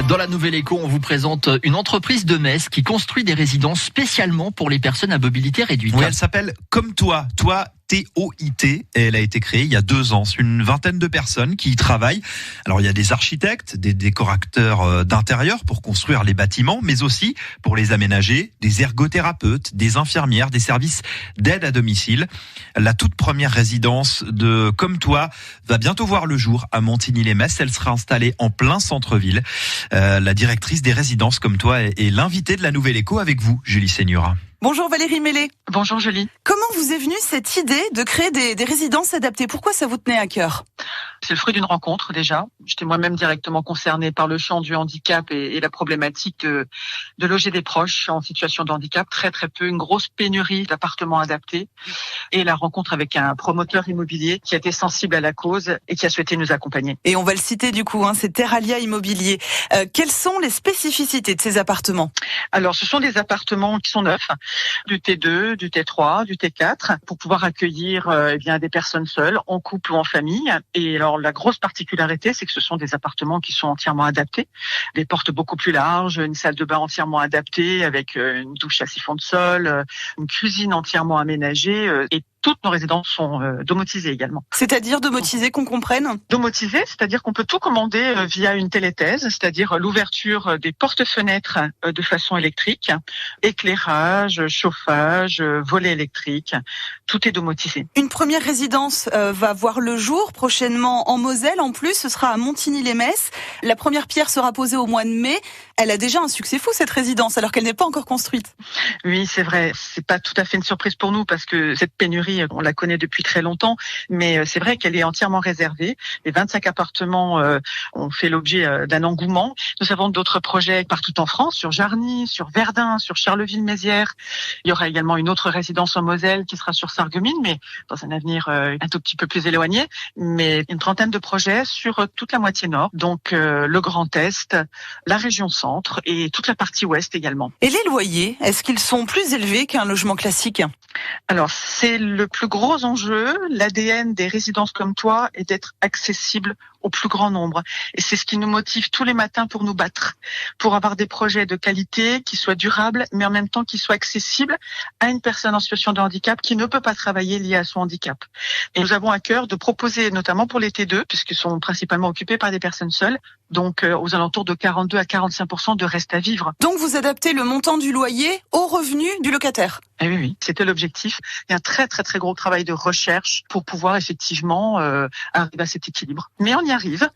Dans la Nouvelle Écho, on vous présente une entreprise de Metz qui construit des résidences spécialement pour les personnes à mobilité réduite. Oui, elle s'appelle Comme Toi. TOIT, et elle a été créée il y a 2 ans. C'est une vingtaine de personnes qui y travaillent. Alors il y a des architectes, des décorateurs d'intérieur pour construire les bâtiments, mais aussi pour les aménager, des ergothérapeutes, des infirmières, des services d'aide à domicile. La toute première résidence de Comme Toi va bientôt voir le jour à Montigny-lès-Metz. Elle sera installée en plein centre-ville. La directrice des résidences Comme Toi est l'invitée de la Nouvelle Écho avec vous, Julie Seigneura. Bonjour Valérie Mellet. Bonjour Julie. Comment vous est venue cette idée de créer des résidences adaptées ? Pourquoi ça vous tenait à cœur ? C'est le fruit d'une rencontre déjà. J'étais moi-même directement concernée par le champ du handicap et la problématique de loger des proches en situation de handicap. Très peu, une grosse pénurie d'appartements adaptés. Et la rencontre avec un promoteur immobilier qui a été sensible à la cause et qui a souhaité nous accompagner. Et on va le citer du coup, c'est Terralia Immobilier. Quelles sont les spécificités de ces appartements ? Alors ce sont des appartements qui sont neufs, du T2, du T3, du T4, pour pouvoir accueillir des personnes seules, en couple ou en famille. Et alors la grosse particularité, c'est que ce sont des appartements qui sont entièrement adaptés, des portes beaucoup plus larges, une salle de bain entièrement adaptée avec une douche à siphon de sol, une cuisine entièrement aménagée et toutes nos résidences sont domotisées également. C'est-à-dire domotisées, qu'on comprenne ? Domotisées, c'est-à-dire qu'on peut tout commander via une téléthèse, c'est-à-dire l'ouverture des portes-fenêtres de façon électrique, éclairage, chauffage, volet électrique, tout est domotisé. Une première résidence va voir le jour prochainement en Moselle. En plus, ce sera à Montigny-lès-Metz. La première pierre sera posée au mois de mai. Elle a déjà un succès fou, cette résidence, alors qu'elle n'est pas encore construite. Oui, c'est vrai. C'est pas tout à fait une surprise pour nous parce que cette pénurie, on la connaît depuis très longtemps, mais c'est vrai qu'elle est entièrement réservée. Les 25 appartements ont fait l'objet d'un engouement. Nous avons d'autres projets partout en France, sur Jarny, sur Verdun, sur Charleville-Mézières. Il y aura également une autre résidence en Moselle qui sera sur Sarreguemines, mais dans un avenir un tout petit peu plus éloigné. Mais une trentaine de projets sur toute la moitié nord, donc le Grand Est, la région centre et toute la partie ouest également. Et les loyers, est-ce qu'ils sont plus élevés qu'un logement classique ? Alors, c'est le plus gros enjeu. L'ADN des résidences Comme Toi est d'être accessible au plus grand nombre. Et c'est ce qui nous motive tous les matins pour nous battre, pour avoir des projets de qualité qui soient durables, mais en même temps qui soient accessibles à une personne en situation de handicap qui ne peut pas travailler lié à son handicap. Et nous avons à cœur de proposer, notamment pour les T2, puisqu'ils sont principalement occupés par des personnes seules, donc aux alentours de 42 à 45% de reste à vivre. Donc vous adaptez le montant du loyer au revenu du locataire ? Eh oui, c'était l'objectif. Il y a un très gros travail de recherche pour pouvoir effectivement arriver à cet équilibre. Mais on y arrive.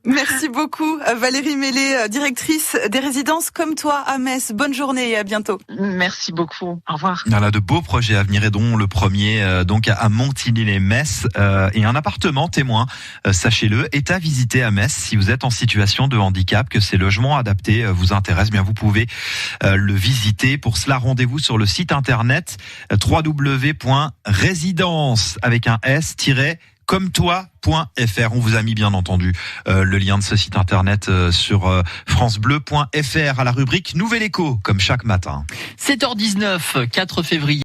Merci beaucoup Valérie Mellet, directrice des résidences Comme Toi à Metz. Bonne journée et à bientôt. Merci beaucoup. Au revoir. Il y en a de beaux projets à venir et dont le premier donc à Montigny-lès-Metz et un appartement témoin, sachez-le, est à visiter à Metz si vous êtes en situation de handicap, que ces logements adaptés vous intéressent, bien vous pouvez le visiter. Pour cela, rendez-vous sur le site internet www.résidence avec un s-commetoi.fr. On vous a mis bien entendu le lien de ce site internet sur francebleu.fr à la rubrique Nouvelle Écho, comme chaque matin. 7h19, 4 février.